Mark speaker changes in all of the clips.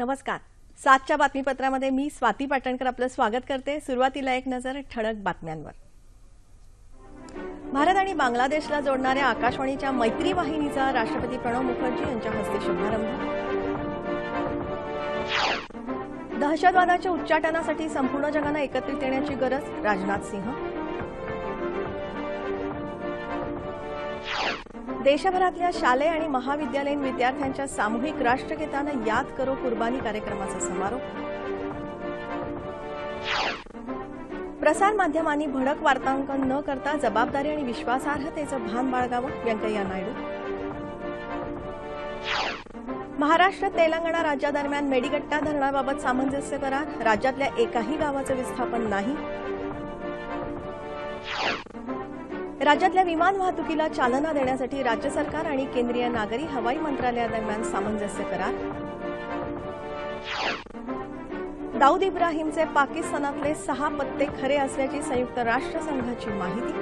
Speaker 1: नमस्कार. 7च्या बातमीपत्रामध्ये मी स्वाती पाटणकर आपलं स्वागत करते. सुरुवातीला एक नजर ठळक बातम्यांवर. भारत आणि बांगलादेशला जोडणाऱ्या आकाशवाणीच्या मैत्री वाहिनीचा राष्ट्रपती प्रणव मुखर्जी यांच्या हस्ते शुभारंभ. दहशतवादाच्या उच्चाटनासाठी संपूर्ण जगानं एकत्रित येण्याची गरज, राजनाथ सिंह. देशभरातल्या शालेय आणि महाविद्यालयीन विद्यार्थ्यांच्या सामूहिक राष्ट्रगीतानं याद करो कुर्बानी कार्यक्रमाचा समारोप. प्रसार माध्यमांनी भडक वार्तांकन न करता जबाबदारी आणि विश्वासार्हतेचं भान बाळगावं, व्यंकय्या नायडू. महाराष्ट्र तेलंगणा राज्यादरम्यान मेडिगट्टा धरणाबाबत सामंजस्य करार, राज्यातल्या एकाही गावाचं विस्थापन नाही. राज्यातल्या विमान वाहतुकीला चालना देण्यासाठी राज्य सरकार आणि केंद्रीय नागरी हवाई मंत्रालयादरम्यान सामंजस्य करार. दाऊद इब्राहिमचे पाकिस्तानातले 6 पत्ते खरे असल्याची संयुक्त राष्ट्रसंघाची माहिती.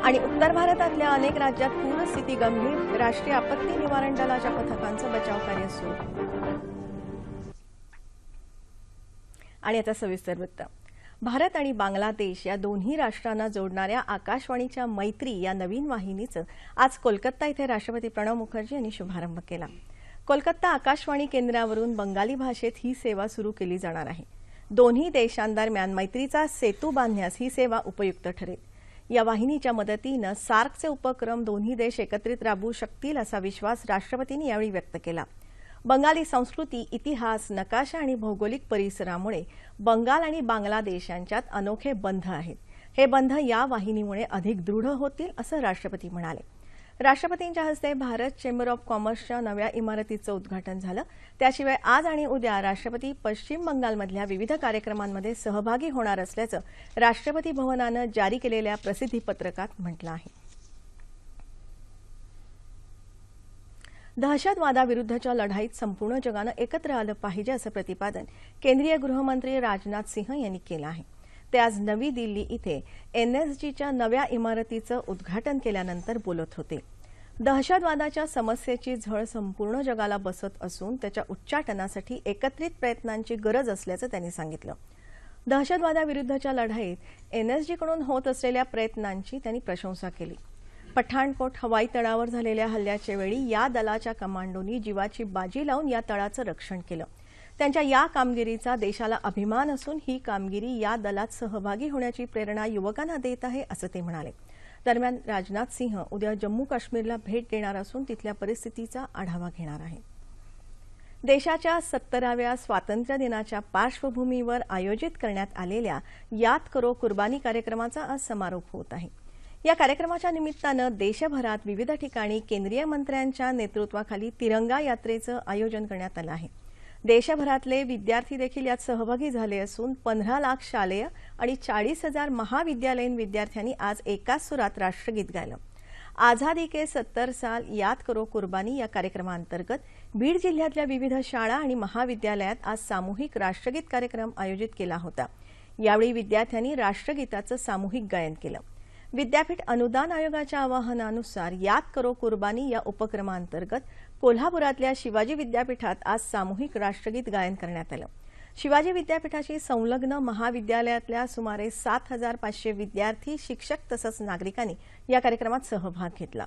Speaker 1: आणि उत्तर भारतातल्या अनेक राज्यात पूरस्थिती गंभीर, राष्ट्रीय आपत्ती निवारण दलाच्या पथकांचं बचावकार्य सुरू. आणि आता सविस्तर वृत्त. भारत आणि बांगलादेश या दोन्ही राष्ट्रांना जोडणाऱ्या आकाशवाणीच्या मैत्री या नवीन वाहिनीचं आज कोलकाता इथे राष्ट्रपती प्रणव मुखर्जी यांनी शुभारंभ केला. कोलकाता आकाशवाणी केंद्रावरून बंगाली भाषेत ही सेवा सुरू केली जाणार आहे. दोन्ही देशांदरम्यान मैत्रीचा सेतू बांधण्यास ही सेवा उपयुक्त ठरेल. या वाहिनीच्या मदतीनं सार्कचे उपक्रम दोन्ही देश एकत्रित राबवू शकतील असा विश्वास राष्ट्रपतींनी यावेळी व्यक्त केला. बंगाली संस्कृती, इतिहास, नकाशा आणि भौगोलिक परिसरामुळे बंगाल आणि बांगलादेश यांच्यात अनोखे बंध आहेत. हे बंध या वाहिनीमुळे अधिक दृढ होतील असं राष्ट्रपती म्हणाले. राष्ट्रपतींच्या हस्ते भारत चेंबर ऑफ कॉमर्सच्या नव्या इमारतीचं उद्घाटन झालं. त्याशिवाय आज आणि उद्या राष्ट्रपती पश्चिम बंगालमधल्या विविध कार्यक्रमांमध्ये सहभागी होणार असल्याचं राष्ट्रपती भवनानं जारी केलेल्या प्रसिद्धीपत्रकात म्हटलं आहे. दहशतवादाविरुद्धच्या लढाईत संपूर्ण जगानं एकत्र आलं पाहिजे असं प्रतिपादन केंद्रीय गृहमंत्री राजनाथ सिंह यांनी केलं आहे. ते आज नवी दिल्ली इथे एनएसजीच्या नव्या इमारतीचं उद्घाटन केल्यानंतर बोलत होते. दहशतवादाच्या समस्येची झळ संपूर्ण जगाला बसत असून त्याच्या उच्चाटनासाठी एकत्रित प्रयत्नांची गरज असल्याचं त्यांनी सांगितलं. दहशतवादाविरुद्धच्या लढाईत एनएसजीकडून होत असलेल्या प्रयत्नांची त्यांनी प्रशंसा केली. पठाणकोट हवाई तळावर झालेल्या हल्ल्याच्या वेळी या दलाच्या कमांडोंनी जीवाची बाजी लावून या तळाचं रक्षण केलं. त्यांच्या या कामगिरीचा देशाला अभिमान असून ही कामगिरी या दलात सहभागी होण्याची प्रेरणा युवकांना देत आहे असं ते म्हणाले. दरम्यान राजनाथ सिंह उद्या जम्मू काश्मीरला भेट देणार असून तिथल्या परिस्थितीचा आढावा घेणार आहे. देशाच्या 70व्या स्वातंत्र्य दिनाच्या पार्श्वभूमीवर आयोजित करण्यात आलेल्या याद करो कुर्बानी कार्यक्रमाचा आज समारोप होत आहे. या कार्यक्रमाच्या निमित्तानं देशभरात विविध ठिकाणी केंद्रीय मंत्र्यांच्या नेतृत्वाखाली तिरंगा यात्रेचं आयोजन करण्यात आलं आहे. देशभरातले विद्यार्थी देखील यात सहभागी झाले असून 15 लाख शालेय आणि 40,000 महाविद्यालयीन विद्यार्थ्यांनी आज एकाच सुरात राष्ट्रगीत गायलं. आझादी के 70 साल याद करो कुर्बानी या कार्यक्रमांतर्गत बीड जिल्ह्यातल्या विविध शाळा आणि महाविद्यालयात आज सामूहिक राष्ट्रगीत कार्यक्रम आयोजित केला होता. यावेळी विद्यार्थ्यांनी राष्ट्रगीताचं सामूहिक गायन केलं. विद्यापीठ अनुदान आयोगाच्या आवाहनानुसार याद करो कुर्बानी या उपक्रमांतर्गत कोल्हापुरातल्या शिवाजी विद्यापीठात आज सामूहिक राष्ट्रगीत गायन करण्यात आलं. शिवाजी विद्यापीठाशी संलग्न महाविद्यालयातल्या सुमारे 7,500 विद्यार्थी, शिक्षक तसंच नागरिकांनी या कार्यक्रमात सहभाग घेतला.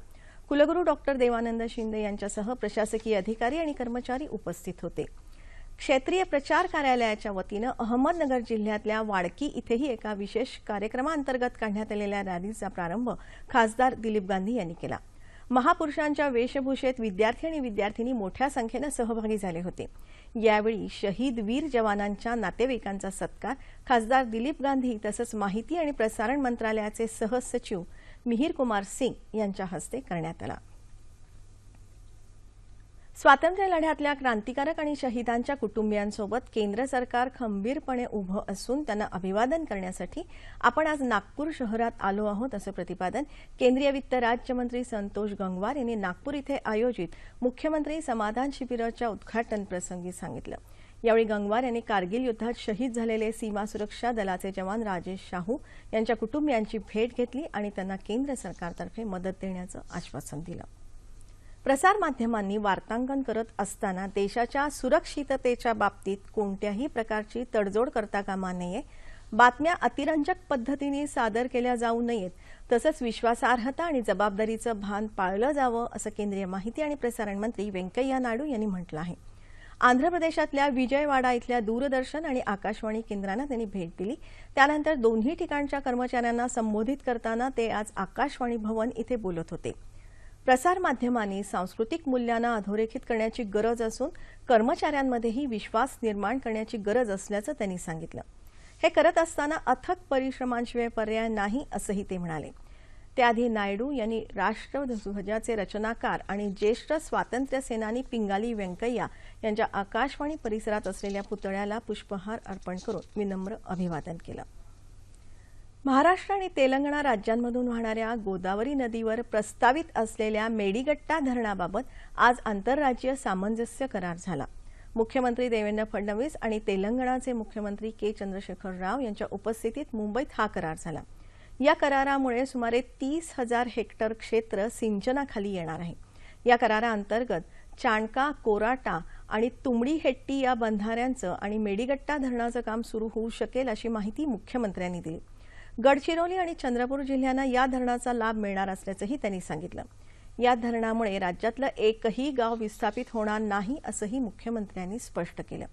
Speaker 1: कुलगुरू डॉक्टर देवानंद शिंदे यांच्यासह प्रशासकीय अधिकारी आणि कर्मचारी उपस्थित होते. क्षेत्रीय प्रचार कार्यालयाच्या वतीनं अहमदनगर जिल्ह्यातल्या वाडकी इथेही एका विशेष कार्यक्रमांतर्गत काढण्यात आलेल्या रॅलीचा प्रारंभ खासदार दिलीप गांधी यांनी केला. महापुरुषांच्या वेशभूषेत विद्यार्थी आणि विद्यार्थिनी मोठ्या संख्येनं सहभागी झाले होते. यावेळी शहीद वीर जवानांच्या नातेवाईकांचा सत्कार खासदार दिलीप गांधी तसंच माहिती आणि प्रसारण मंत्रालयाचे सहसचिव मिहिर कुमार सिंग यांच्या हस्ते करण्यात आला. स्वातंत्र्य लढ्यातल्या क्रांतिकारक आणि शहीदांच्या कुटुंबियांसोबत केंद्र सरकार खंबीरपणे उभं असून त्यांना अभिवादन करण्यासाठी आपण आज नागपूर शहरात आलो आहोत असं प्रतिपादन केंद्रीय वित्त राज्यमंत्री संतोष गंगवार यांनी नागपूर इथे आयोजित मुख्यमंत्री समाधान शिबिराच्या उद्घाटन प्रसंगी सांगितलं. यावेळी गंगवार यांनी कारगिल युद्धात शहीद झालेले सीमा सुरक्षा दलाचे जवान राजेश शाहू यांच्या कुटुंबियांची भेट घेतली आणि त्यांना केंद्र सरकारतर्फे मदत देण्याचं आश्वासन दिलं. प्रसारमाध्यमांनी वार्तांकन करत असताना देशाच्या सुरक्षिततेच्या बाबतीत कोणत्याही प्रकारची तडजोड करता कामा नये, बातम्या अतिरंजक पद्धतीने सादर केल्या जाऊ नयेत, तसंच विश्वासार्हता आणि जबाबदारीचं भान पाळलं जावं असं केंद्रीय माहिती आणि प्रसारण मंत्री व्यंकय्या नायडू यांनी म्हटलं आहे. आंध्र प्रदेशातल्या विजयवाडा इथल्या दूरदर्शन आणि आकाशवाणी केंद्रांना त्यांनी भेट दिली. त्यानंतर दोन्ही ठिकाणच्या कर्मचाऱ्यांना संबोधित करताना ते आज आकाशवाणी भवन इथे बोलत होते. प्रसारमाध्यमांनी सांस्कृतिक मूल्यांना अधोरेखित करण्याची गरज असून कर्मचाऱ्यांमध्येही विश्वास निर्माण करण्याची गरज असल्याचं त्यांनी सांगितलं. हे करत असताना अथक परिश्रमांशिवाय पर्याय नाही असंही ते म्हणाले. त्याआधी नायडू यांनी राष्ट्रध्वजाचे रचनाकार आणि ज्येष्ठ स्वातंत्र्य सेनानी पिंगाली व्यंकय्या यांच्या आकाशवाणी परिसरात असलेल्या पुतळ्याला पुष्पहार अर्पण करून विनम्र अभिवादन केलं. महाराष्ट्र आणि तेलंगणा राज्यांमधून वाहणाऱ्या गोदावरी नदीवर प्रस्तावित असलेल्या मेडीगट्टा धरणाबाबत आज आंतरराज्यीय सामंजस्य करार झाला. मुख्यमंत्री देवेंद्र फडणवीस आणि तेलंगणाचे मुख्यमंत्री के. चंद्रशेखर राव यांच्या उपस्थितीत मुंबईत हा करार झाला. या करारामुळे सुमारे 30,000 हेक्टर क्षेत्र सिंचनाखाली येणार आहे. या कराराअंतर्गत चाणका, कोराटा आणि तुमडीहेट्टी या बंधाऱ्यांचं आणि मेडीगट्टा धरणाचं काम सुरू होऊ शकेल अशी माहिती मुख्यमंत्र्यांनी दिली. गडचिरोली आणि चंद्रपूर जिल्ह्यांना या धरणाचा लाभ मिळणार असल्याचंही त्यांनी सांगितलं. या धरणामुळे राज्यातलं एकही गाव विस्थापित होणार नाही असंही मुख्यमंत्र्यांनी स्पष्ट केलं.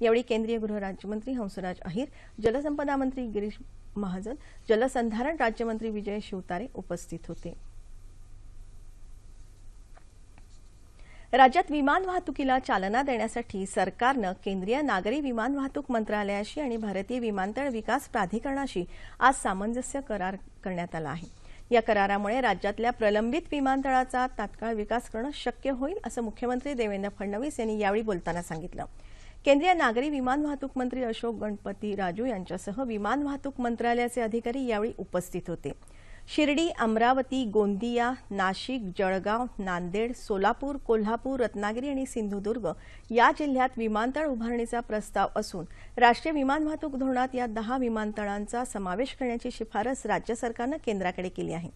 Speaker 1: यावेळी केंद्रीय गृहराज्यमंत्री हंसराज अहिर, जलसंपदा मंत्री गिरीश महाजन, जलसंधारण राज्यमंत्री विजय शिवतारे उपस्थित होते. राज्यात विमान वाहतुकीला चालना देण्यासाठी सरकारनं केंद्रीय नागरी विमान वाहतूक मंत्रालयाशी आणि भारतीय विमानतळ विकास प्राधिकरणाशी आज सामंजस्य करार करण्यात आला आहे. या करारामुळे राज्यातल्या प्रलंबित विमानतळाचा तात्काळ विकास करणं शक्य होईल असं मुख्यमंत्री देवेंद्र फडणवीस यांनी यावेळी बोलताना सांगितलं. केंद्रीय नागरी विमान वाहतूक मंत्री अशोक गणपती राजू यांच्यासह विमान वाहतूक मंत्रालयाचे अधिकारी यावेळी उपस्थित होते. शिर्डी, अमरावती, गोंदिया, नाशिक, जळगाव, नांदेड, सोलापूर, कोल्हापूर, रत्नागिरी आणि सिंधुदुर्ग या जिल्ह्यात विमानतळ उभारणीचा प्रस्ताव असून राष्ट्रीय विमान वाहतूक धोरणात या 10 विमानतळांचा समावेश करण्याची शिफारस राज्य सरकारनं केंद्राकडे केली आहे.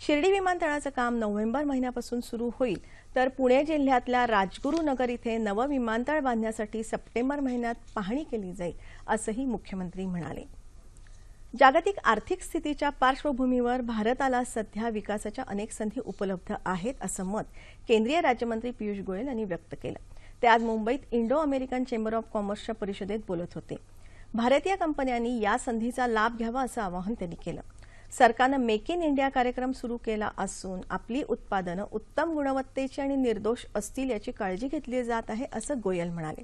Speaker 1: शिर्डी विमानतळाचं काम नोव्हेंबर महिन्यापासून सुरू होईल, तर पुणे जिल्ह्यातल्या राजगुरुनगर इथे नवं विमानतळ बांधण्यासाठी सप्टेंबर महिन्यात पाहणी केली जाईल असंही मुख्यमंत्री म्हणाले. जागतिक आर्थिक स्थितीच्या पार्श्वभूमीवर भारताला सध्या विकासाच्या अनेक संधी उपलब्ध आहेत असं मत केंद्रीय राज्यमंत्री पियुष गोयल यांनी व्यक्त केलं. ते आज मुंबईत इंडो अमेरिकन चेंबर ऑफ कॉमर्सच्या परिषदेत बोलत होते. भारतीय कंपन्यांनी या संधीचा लाभ घ्यावा असं आवाहन त्यांनी केलं. सरकारनं मेक इन इंडिया कार्यक्रम सुरू केला असून आपली उत्पादनं उत्तम गुणवत्तेची आणि निर्दोष असतील याची काळजी घेतली जात आहे असं गोयल म्हणाले.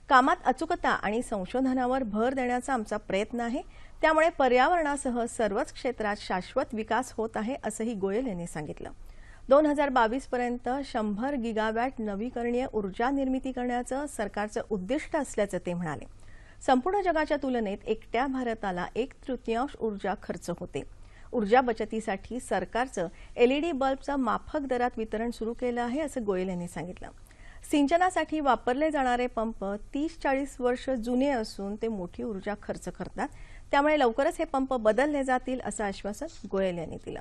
Speaker 1: कामात अचूकता आणि संशोधनावर भर देण्याचा आमचा प्रयत्न आहे. त्यामुळे पर्यावरणासह सर्वच क्षेत्रात शाश्वत विकास होत आहे असंही गोयल यांनी सांगितलं. 2022 पर्यंत 100 गिगावॅट नवीकरणीय ऊर्जा निर्मिती करण्याचं सरकारचं उद्दिष्ट असल्याचं ते म्हणाले. संपूर्ण जगाच्या तुलनेत एकट्या भारताला 1/3 ऊर्जा खर्च होते. ऊर्जा बचतीसाठी सरकारचं एलईडी बल्बचं माफक दरात वितरण सुरू केलं आहे असं गोयल यांनी सांगितलं. सिंचनासाठी वापरले जाणारे पंप 30-40 वर्ष जुने असून ते मोठी ऊर्जा खर्च करतात. त्यामुळे लवकरच हे पंप बदलले जातील असं आश्वासन गोयल यांनी दिलं.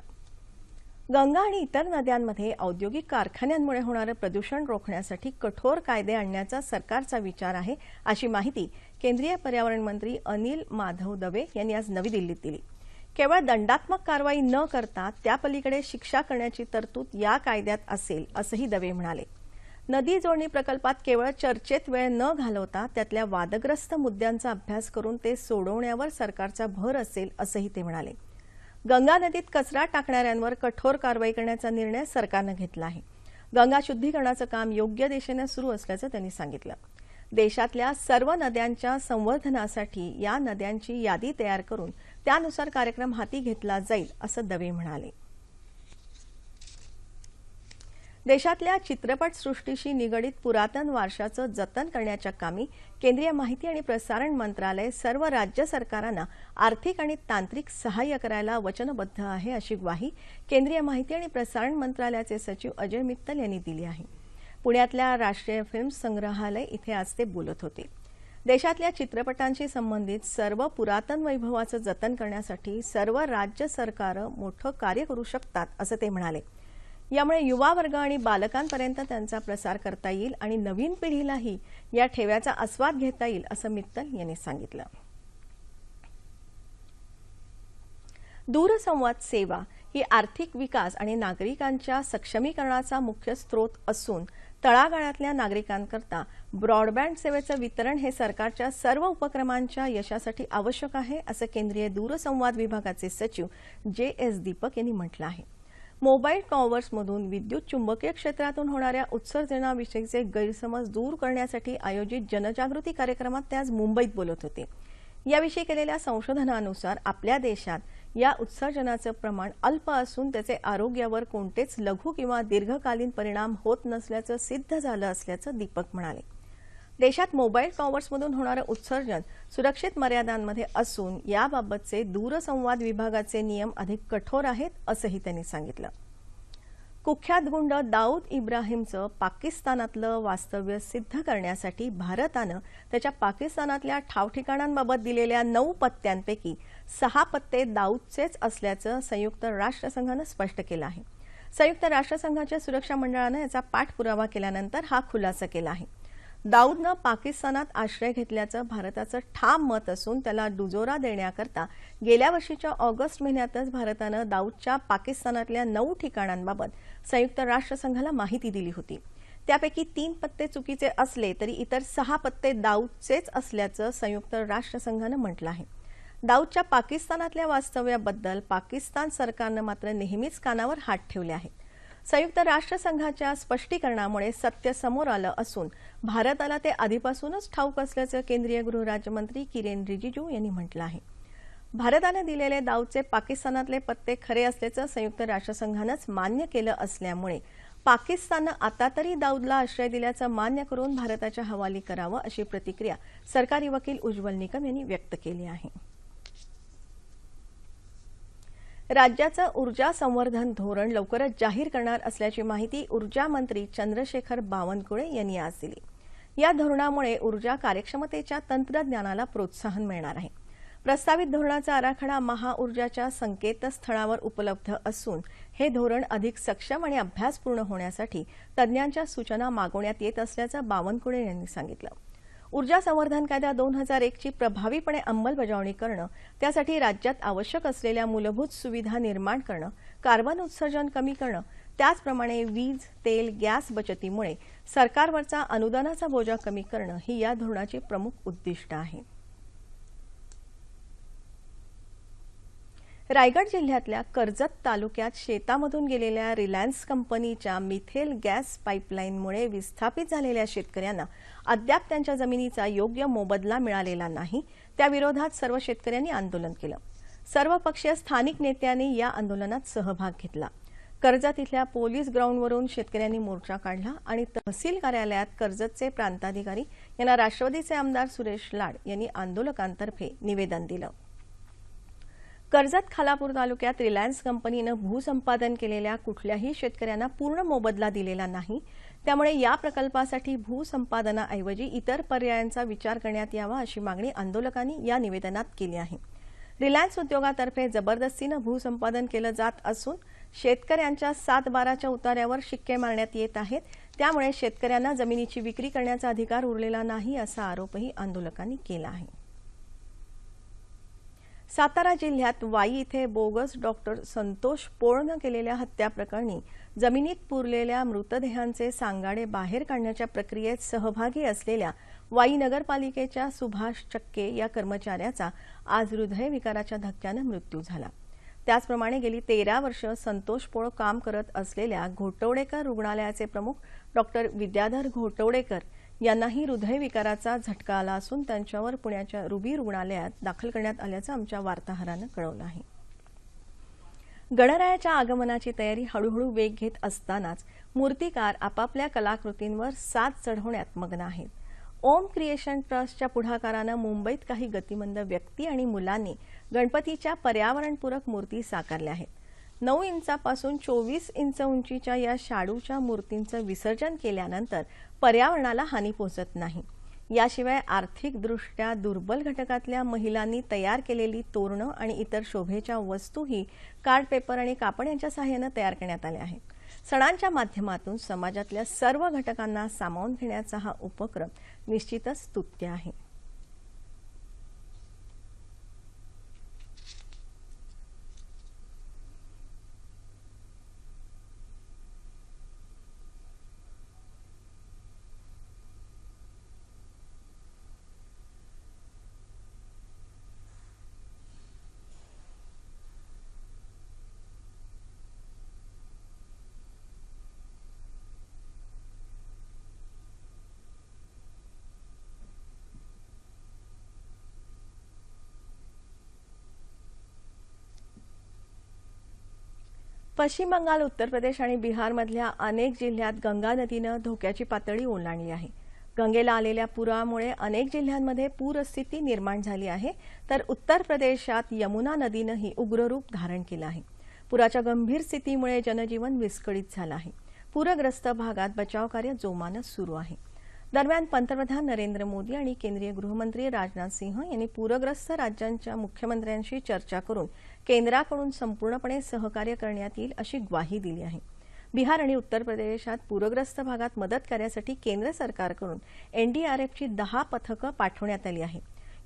Speaker 1: गंगा आणि इतर नद्यांमध्ये औद्योगिक कारखान्यांमुळे होणारं प्रदूषण रोखण्यासाठी कठोर कायदे आणण्याचा सरकारचा विचार आहे अशी माहिती केंद्रीय पर्यावरण मंत्री अनिल माधव दवे यांनी आज नवी दिल्लीत दिली. केवळ दंडात्मक कारवाई न करता त्यापलीकडे शिक्षा करण्याची तरतूद या कायद्यात असेल असंही दवे म्हणाले. नदी जोडणी प्रकल्पात केवळ चर्चेत वेळ न घालवता त्यातल्या वादग्रस्त मुद्द्यांचा अभ्यास करून ते सोडवण्यावर सरकारचा भर असेल असंही ते म्हणाले. गंगा नदीत कचरा टाकणाऱ्यांवर कठोर कारवाई करण्याचा निर्णय सरकारनं घेतला आहे. गंगा शुद्धीकरणाचं काम योग्य दिशेनं सुरू असल्याचं त्यांनी सांगितलं. देशातल्या सर्व नद्यांच्या संवर्धनासाठी या नद्यांची यादी तयार करून त्यानुसार कार्यक्रम हाती घेतला जाईल असं दवे म्हणाले. देशातल्या चित्रपटसृष्टीशी निगडीत पुरातन वारशाचं जतन करण्याच्या कामी केंद्रीय माहिती आणि प्रसारण मंत्रालय सर्व राज्य सरकारांना आर्थिक आणि तांत्रिक सहाय्य करायला वचनबद्ध आहे अशी ग्वाही केंद्रीय माहिती आणि प्रसारण मंत्रालयाचे सचिव अजय मित्तल यांनी दिली आहे. पुण्यातल्या राष्ट्रीय फिल्म संग्रहालय इथे आज ते बोलत होते. देशातल्या चित्रपटांशी संबंधित सर्व पुरातन वैभवाचं जतन करण्यासाठी सर्व राज्य सरकारं मोठं कार्य करू शकतात असं ते म्हणाले. यामुळे युवा वर्ग आणि बालकांपर्यंत त्यांचा प्रसार करता येईल आणि नवीन पिढीलाही या ठेव्याचा आस्वाद घेता येईल असं मित्तल यांनी सांगितलं. दूरसंवाद सेवा ही आर्थिक विकास आणि नागरिकांच्या सक्षमीकरणाचा मुख्य स्रोत असून तळागाळातल्या नागरिकांकरता ब्रॉडबँड सेवेचं वितरण हे सरकारच्या सर्व उपक्रमांच्या यशासाठी आवश्यक आहे असं केंद्रीय दूरसंवाद विभागाचे सचिव JS दीपक यांनी म्हटलं आहे. मोबाईल टॉवर्समधून विद्युत चुंबकीय क्षेत्रातून होणाऱ्या उत्सर्जनाविषयीचे गैरसमज दूर करण्यासाठी आयोजित जनजागृती कार्यक्रमात ते आज मुंबईत बोलत होते. याविषयी केलेल्या संशोधनानुसार आपल्या देशात या उत्सर्जनाचं प्रमाण अल्प असून त्याचे आरोग्यावर कोणतेच लघु किंवा दीर्घकालीन परिणाम होत नसल्याचं सिद्ध झालं असल्याचं दीपक म्हणाले. देशात मोबाईल टॉवर्समधून होणारं उत्सर्जन सुरक्षित मर्यादांमध्ये असून याबाबतचे दूरसंवाद विभागाचे नियम अधिक कठोर आहेत असंही त्यांनी सांगितलं. कुख्यात गुंड दाऊद इब्राहिमचं पाकिस्तानातलं वास्तव्य सिद्ध करण्यासाठी भारतानं त्याच्या पाकिस्तानातल्या ठावठिकाणांबाबत दिलेल्या 9 पत्त्यांपैकी 6 पत्ते दाऊदचेच असल्याचं संयुक्त राष्ट्रसंघानं स्पष्ट केलं आहे. संयुक्त राष्ट्रसंघाच्या सुरक्षा मंडळानं याचा पाठपुरावा केल्यानंतर हा खुलासा केला आहे. दाऊदनं पाकिस्तानात आश्रय घेतल्याचं भारताचं ठाम मत असून त्याला दुजोरा देण्याकरता गेल्या वर्षीच्या ऑगस्ट महिन्यातच भारतानं दाऊदच्या पाकिस्तानातल्या 9 ठिकाणांबाबत संयुक्त राष्ट्रसंघाला माहिती दिली होती. त्यापैकी 3 पत्ते चुकीचे असले तरी इतर 6 पत्ते दाऊदचेच असल्याचं संयुक्त राष्ट्रसंघानं म्हटलं आहे. दाऊदच्या पाकिस्तानातल्या वास्तव्याबद्दल पाकिस्तान सरकारनं मात्र नेहमीच कानावर हात ठेवले आहेत. संयुक्त राष्ट्रसंघाच्या स्पष्टीकरणामुळे सत्य समोर आलं असून भारताला ते आधीपासूनच ठाऊक असल्याचं केंद्रीय गृह राज्यमंत्री किरेन रिजिजू यांनी म्हटलं आहे. भारतानं दिलेले दाऊदचे पाकिस्तानातले पत्ते खरे असल्याचं संयुक्त राष्ट्रसंघानंच मान्य केलं असल्यामुळे पाकिस्ताननं आता तरी दाऊदला आश्रय दिल्याचं मान्य करून भारताच्या हवाली करावं अशी प्रतिक्रिया सरकारी वकील उज्ज्वल निकम यांनी व्यक्त केली आहे. राज्याचं ऊर्जा संवर्धन धोरण लवकरच जाहीर करणार असल्याची माहिती ऊर्जा मंत्री चंद्रशेखर बावनकुळे यांनी आज दिली. या धोरणामुळे ऊर्जा कार्यक्षमतेच्या तंत्रज्ञानाला प्रोत्साहन मिळणार आहे. प्रस्तावित धोरणाचा आराखडा महाऊर्जाच्या संकेतस्थळावर उपलब्ध असून हे धोरण अधिक सक्षम आणि अभ्यासपूर्ण होण्यासाठी तज्ज्ञांच्या सूचना मागवण्यात येत असल्याचं बावनकुळे यांनी सांगितलं. ऊर्जा संवर्धन कायदा 2001 ची प्रभावीपणे अंमलबजावणी करणं, त्यासाठी राज्यात आवश्यक असलेल्या मूलभूत सुविधा निर्माण करणं, कार्बन उत्सर्जन कमी करणं, त्याचप्रमाणे वीज, तेल, गॅस बचतीमुळे सरकारवरचा अनुदानाचा बोजा कमी करणं ही या धोरणाची प्रमुख उद्दिष्ट आहे. रायगड जिल्ह्यातल्या कर्जत तालुक्यात शेतामधून गेलेल्या रिलायन्स कंपनीच्या मिथेल गॅस पाईपलाईनमुळे विस्थापित झालेल्या शेतकऱ्यांना अद्याप त्यांच्या जमिनीचा योग्य मोबदला मिळालेला नाही. त्याविरोधात सर्व शेतकऱ्यांनी आंदोलन केलं. सर्वपक्षीय स्थानिक नेत्यांनी या आंदोलनात सहभाग घेतला. कर्जत इथल्या पोलीस ग्राउंडवरून शेतकऱ्यांनी मोर्चा काढला आणि तहसील कार्यालयात कर्जतचे प्रांताधिकारी यांना राष्ट्रवादीचे आमदार सुरेश लाड यांनी आंदोलकांतर्फे निवेदन दिलं. कर्जत खालापूर तालुक्यात रिलायन्स कंपनीनं भूसंपादन केलेल्या कुठल्याही शेतकऱ्यांना पूर्ण मोबदला दिलेला नाही. त्यामुळे या प्रकल्पासाठी भूसंपादनाऐवजी इतर पर्यायांचा विचार करण्यात यावा अशी मागणी आंदोलकांनी या निवेदनात केली आहे. रिलायन्स उद्योगातर्फे जबरदस्तीनं भूसंपादन केलं जात असून शेतकऱ्यांच्या 7/12च्या उतार्यावर शिक्के मारण्यात येत आहेत. त्यामुळे शेतकऱ्यांना जमिनीची विक्री करण्याचा अधिकार उरलेला नाही असा आरोपही आंदोलकांनी केला आहे. सातारा जिल्ह्यात वाई इथे बोगस डॉक्टर संतोष पोळनं केलेल्या हत्याप्रकरणी जमिनीत पुरलेल्या मृतदेहांचे सांगाडे बाहेर काढण्याच्या प्रक्रियेत सहभागी असलेल्या वाई नगरपालिकेच्या सुभाष चक्के या कर्मचाऱ्याचा आज हृदयविकाराच्या धक्क्यानं मृत्यू झाला. त्याचप्रमाणे गेली 13 वर्ष संतोष पोळ काम करत असलेल्या घोटवडेकर रुग्णालयाचे प्रमुख डॉक्टर विद्याधर घोटवडेकर यांनाही हृदयविकाराचा झटका आला असून त्यांच्यावर पुण्याच्या रुबी रुग्णालयात दाखल करण्यात आल्याचं आमच्या वार्ताहरानं कळवलं आहे. गणरायाच्या आगमनाची तयारी हळूहळू वेग घेत असतानाच मूर्तिकार आपापल्या कलाकृतींवर साज चढवण्यात मग्न आहेत. ओम क्रिएशन ट्रस्टच्या पुढाकारानं मुंबईत काही गतिमंद व्यक्ती आणि मुलांनी गणपतीच्या पर्यावरणपूरक मूर्ती साकारल्या आहेत. 9 इंचापासून 24 इंच उंचीच्या या शाडूच्या मूर्तींचं विसर्जन केल्यानंतर पर्यावरणाला हानी पोहोचत नाही. याशिवाय आर्थिकदृष्ट्या दुर्बल घटकातल्या महिलांनी तयार केलेली तोरणं आणि इतर शोभेच्या वस्तूही कार्ड पेपर आणि कापड यांच्या सहाय्यानं तयार करण्यात आल्या आहेत. सणांच्या माध्यमातून समाजातल्या सर्व घटकांना सामावून घेण्याचा हा उपक्रम निश्चितच स्तुत्य आहे. पश्चिम बंगाल, उत्तर प्रदेश आणि बिहारमधल्या अनेक जिल्ह्यात गंगा नदीनं धोक्याची पातळी ओलांडली आहे. गंगेला आलेल्या पुरामुळे अनेक जिल्ह्यांमध्ये पूरस्थिती निर्माण झाली आहे, तर उत्तर प्रदेशात यमुना नदीनंही उग्ररूप धारण केलं आहे. पुराच्या गंभीर स्थितीमुळे जनजीवन विस्कळीत झालं आहे. पूरग्रस्त भागात बचावकार्य जोमानं सुरू आहे. दरम्यान पंतप्रधान नरेंद्र मोदी आणि केंद्रीय गृहमंत्री राजनाथ सिंह यांनी पूरग्रस्त राज्यांच्या मुख्यमंत्र्यांशी चर्चा करून केंद्राकडून संपूर्णपणे सहकार्य करण्यात येईल अशी ग्वाही दिली आहे. बिहार आणि उत्तर प्रदेशात पूरग्रस्त भागात मदत करण्यासाठी केंद्र सरकारकडून एनडीआरएफची 10 पथकं पाठवण्यात आली आहे.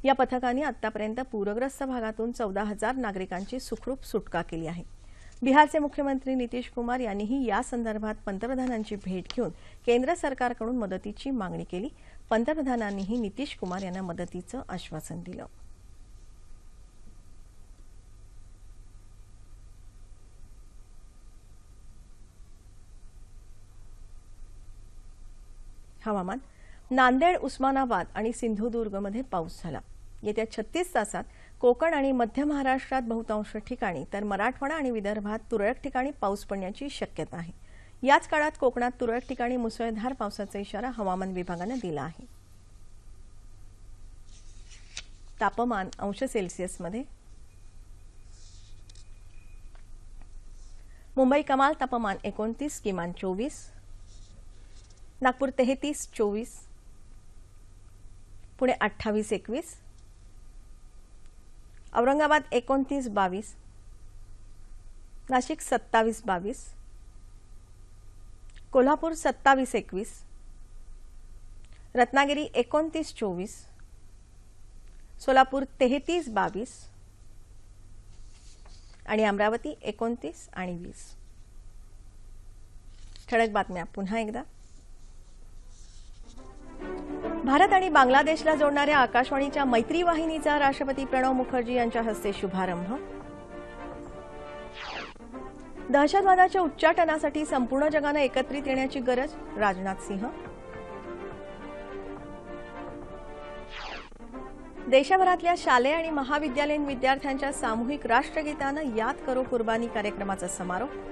Speaker 1: या पथकांनी आतापर्यंत पूरग्रस्त भागातून 14,000 नागरिकांची सुखरूप सुटका केली आहे. बिहारचे मुख्यमंत्री नितीश कुमार यांनीही या संदर्भात पंतप्रधानांची भेट घेऊन केंद्र सरकारकडून मदतीची मागणी केली. पंतप्रधानांनीही नितीश कुमार यांना मदतीचं आश्वासन दिलं. हवामान. नांदेड, उस्मानाबाद आणि सिंधुदुर्गमध्ये पाऊस झाला. येत्या 36 तासात कोकण आणि मध्य महाराष्ट्रात बहुतांश ठिकाणी तर मराठवाडा आणि विदर्भात तुरळक ठिकाणी पाऊस पडण्याची शक्यता आहे. याच काळात कोकणात तुरळक ठिकाणी मुसळधार पावसाचा इशारा हवामान विभागानं दिला आहे. तापमान °C. मुंबई कमाल तापमान 29, किमान 24. नागपूर 33, 24. पुणे 28, 21. औरंगाबाद 29, 22. नाशिक 27, 22. कोल्हापूर 27, 21. रत्नागिरी 29, 24. सोलापूर 33, 22. आणि अमरावती 29 आणि 20. ठळक बातम्या पुन्हा एकदा. भारत आणि बांगलादेशला जोडणाऱ्या आकाशवाणीच्या मैत्री वाहिनीचा राष्ट्रपती प्रणव मुखर्जी यांच्या हस्ते शुभारंभ. दहशतवादाच्या उच्चाटनासाठी संपूर्ण जगानं एकत्रित येण्याची गरज, राजनाथ सिंह. देशभरातल्या शालेय आणि महाविद्यालयीन विद्यार्थ्यांच्या सामूहिक राष्ट्रगीतानं याद करो कुर्बानी कार्यक्रमाचा समारोप.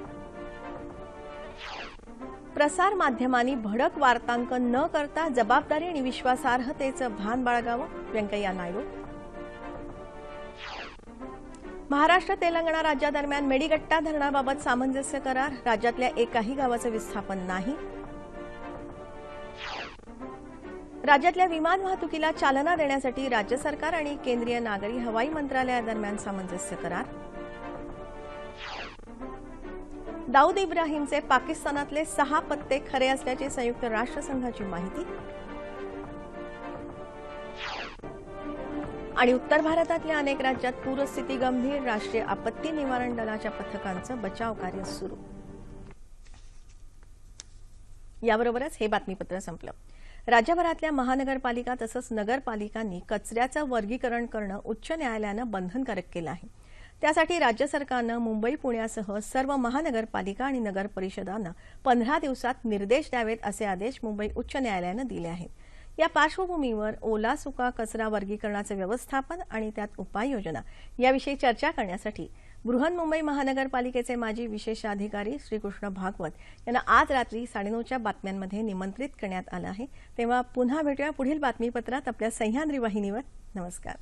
Speaker 1: प्रसार माध्यमांनी भडक वार्तांकन न करता जबाबदारी आणि विश्वासार्हतेचं भान बाळगावं, व्यंकय्या नायडू. महाराष्ट्र तेलंगणा राज्यादरम्यान मेडीगट्टा धरणाबाबत सामंजस्य करार, राज्यातल्या एकाही गावाचं विस्थापन नाही. राज्यातल्या विमान वाहतुकीला चालना देण्यासाठी राज्य सरकार आणि केंद्रीय नागरी हवाई मंत्रालयादरम्यान सामंजस्य करार. दाऊद इब्राहिमचे पाकिस्तानातले 6 पत्ते खरे असल्याची संयुक्त राष्ट्रसंघाची माहिती. आणि उत्तर भारतातल्या अनेक राज्यात पूरस्थिती गंभीर, राष्ट्रीय आपत्ती निवारण दलाच्या पथकांचं बचाव कार्य सुरू. याबरोबरच हे बातमीपत्र संपलं. राज्यभरातल्या महानगरपालिका तसंच नगरपालिकांनी कचऱ्याचं वर्गीकरण करणं उच्च न्यायालयानं बंधनकारक केलं आहे. त्यासाठी राज्य सरकारनं मुंबई, पुण्यासह सर्व महानगरपालिका आणि नगर परिषदांना 15 दिवसात निर्देश द्यावेत असे आदेश मुंबई उच्च न्यायालयानं दिले आहेत. या पार्श्वभूमीवर ओला सुका कचरा वर्गीकरणाचे व्यवस्थापन आणि त्यात उपाययोजना याविषयी चर्चा करण्यासाठी बृहन्मुंबई महानगरपालिकेचे माजी विशेषाधिकारी श्रीकृष्ण भागवत यांना आज रात्री 9:30च्या बातम्यांमध्ये निमंत्रित करण्यात आलं आहे. तेव्हा पुन्हा भेटूया पुढील बातमीपत्रात आपल्या सह्याद्री वाहिनीवर. नमस्कार.